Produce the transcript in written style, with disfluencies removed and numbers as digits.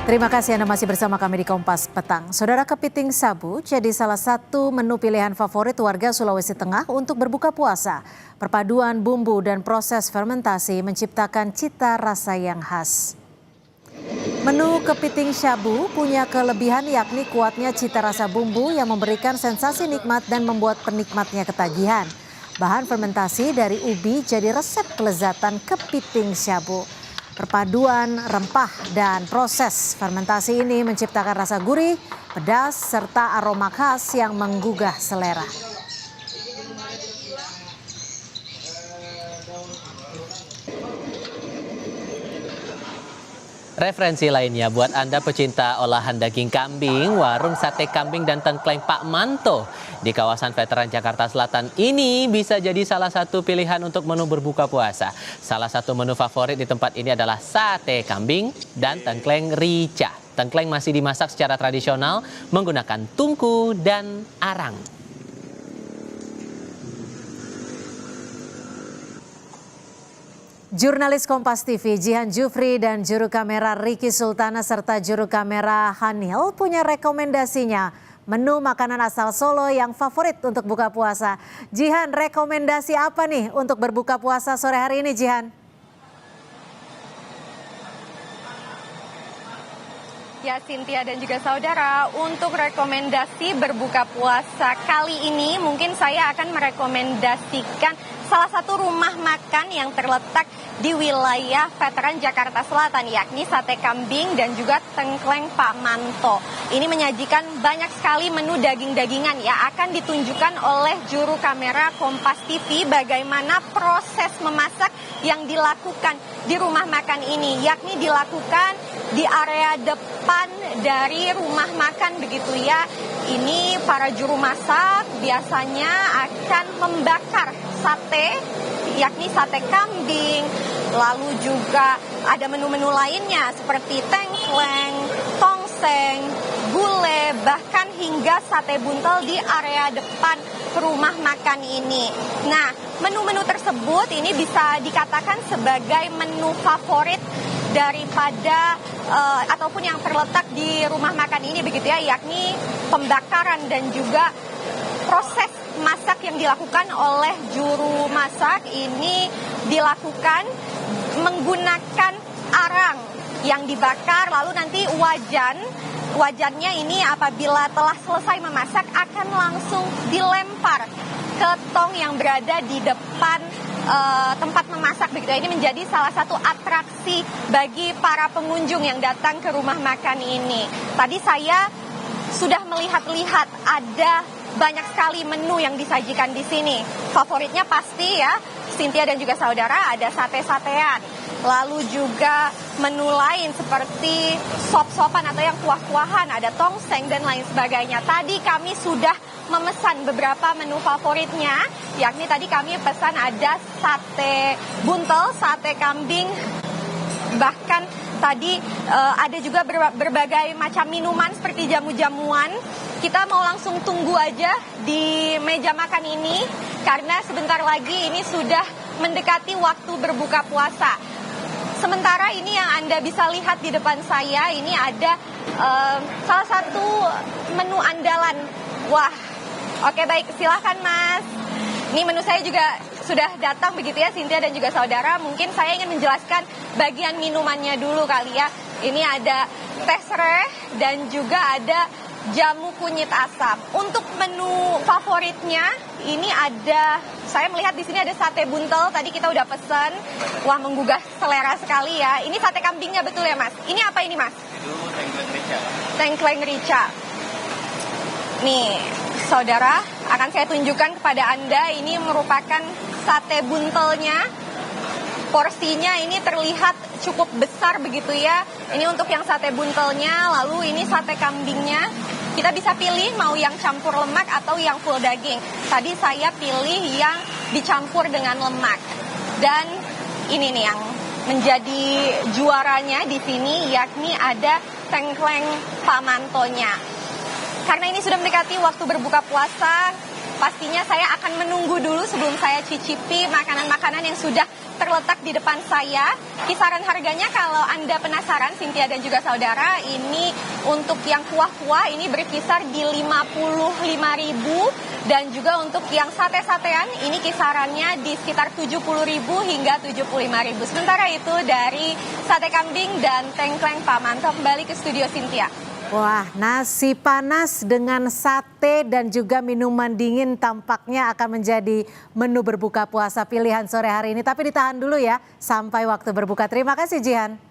Terima kasih Anda masih bersama kami di Kompas Petang. Saudara, kepiting sabu jadi salah satu menu pilihan favorit warga Sulawesi Tengah untuk berbuka puasa. Perpaduan bumbu dan proses fermentasi menciptakan cita rasa yang khas. Menu kepiting sabu punya kelebihan yakni kuatnya cita rasa bumbu yang memberikan sensasi nikmat dan membuat penikmatnya ketagihan. Bahan fermentasi dari ubi jadi resep kelezatan kepiting sabu. Perpaduan rempah dan proses fermentasi ini menciptakan rasa gurih, pedas, serta aroma khas yang menggugah selera. Referensi lainnya buat Anda pecinta olahan daging kambing, warung sate kambing dan tengkleng Pak Manto di kawasan Veteran Jakarta Selatan ini bisa jadi salah satu pilihan untuk menu berbuka puasa. Salah satu menu favorit di tempat ini adalah sate kambing dan tengkleng rica. Tengkleng masih dimasak secara tradisional menggunakan tungku dan arang. Jurnalis Kompas TV Jihan Jufri dan juru kamera Ricky Sultana serta juru kamera Hanil punya rekomendasinya menu makanan asal Solo yang favorit untuk buka puasa. Jihan, rekomendasi apa nih untuk berbuka puasa sore hari ini, Jihan? Ya, Cynthia dan juga saudara, untuk rekomendasi berbuka puasa kali ini mungkin saya akan merekomendasikan salah satu rumah makan yang terletak di wilayah Veteran Jakarta Selatan, yakni sate kambing dan juga tengkleng Pak Manto. Ini menyajikan banyak sekali menu daging-dagingan ya, akan ditunjukkan oleh juru kamera Kompas TV bagaimana proses memasak yang dilakukan di rumah makan ini, yakni dilakukan di area depan dari rumah makan begitu ya. Ini para juru masak biasanya akan membakar sate, yakni sate kambing, lalu juga ada menu-menu lainnya seperti tengkleng, tongseng, gulai, bahkan hingga sate buntel di area depan rumah makan ini. Nah, menu-menu tersebut ini bisa dikatakan sebagai menu favorit daripada ataupun yang terletak di rumah makan ini begitu ya, yakni pembakaran dan juga proses masak yang dilakukan oleh juru masak ini dilakukan menggunakan arang yang dibakar, lalu nanti wajannya ini apabila telah selesai memasak akan langsung dilempar ke tong yang berada di depan tempat memasak begitu. Ini menjadi salah satu atraksi bagi para pengunjung yang datang ke rumah makan ini. Tadi saya sudah melihat-lihat ada banyak sekali menu yang disajikan di sini. Favoritnya pasti ya, Cynthia dan juga saudara, ada sate-satean. Lalu juga menu lain seperti sop-sopan atau yang kuah-kuahan, ada tongseng dan lain sebagainya. Tadi kami sudah memesan beberapa menu favoritnya, yakni tadi kami pesan ada sate buntel, sate kambing, bahkan tadi ada juga berbagai macam minuman seperti jamu-jamuan. Kita mau langsung tunggu aja di meja makan ini karena sebentar lagi ini sudah mendekati waktu berbuka puasa. Sementara ini yang Anda bisa lihat di depan saya ini ada salah satu menu andalan. Wah, oke baik, silahkan Mas. Ini menu saya juga sudah datang begitu ya, Cynthia dan juga saudara. Mungkin saya ingin menjelaskan bagian minumannya dulu kali ya. Ini ada teh serai dan juga ada jamu kunyit asam. Untuk menu favoritnya ini ada, saya melihat di sini ada sate buntel. Tadi kita udah pesen. Wah, menggugah selera sekali ya. Ini sate kambingnya betul ya Mas? Ini apa ini Mas? Itu tengkleng rica. Tengkleng rica. Nih, saudara, akan saya tunjukkan kepada Anda. Ini merupakan sate buntelnya. Porsinya ini terlihat cukup besar begitu ya. Ini untuk yang sate buntelnya, lalu ini sate kambingnya. Kita bisa pilih mau yang campur lemak atau yang full daging. Tadi saya pilih yang dicampur dengan lemak. Dan ini nih yang menjadi juaranya di sini, yakni ada tengkleng Pak Mantonya. Karena ini sudah mendekati waktu berbuka puasa, pastinya saya akan menunggu dulu sebelum saya cicipi makanan-makanan yang sudah terletak di depan saya. Kisaran harganya kalau Anda penasaran, Cynthia dan juga saudara, ini untuk yang kuah-kuah ini berkisar di 55.000, dan juga untuk yang sate-satean ini kisarannya di sekitar 70.000 hingga 75.000. Sementara itu dari sate kambing dan tengkleng Pak Manto, kembali ke studio Cynthia. Wah, nasi panas dengan sate dan juga minuman dingin tampaknya akan menjadi menu berbuka puasa pilihan sore hari ini. Tapi ditahan dulu ya sampai waktu berbuka. Terima kasih Jihan.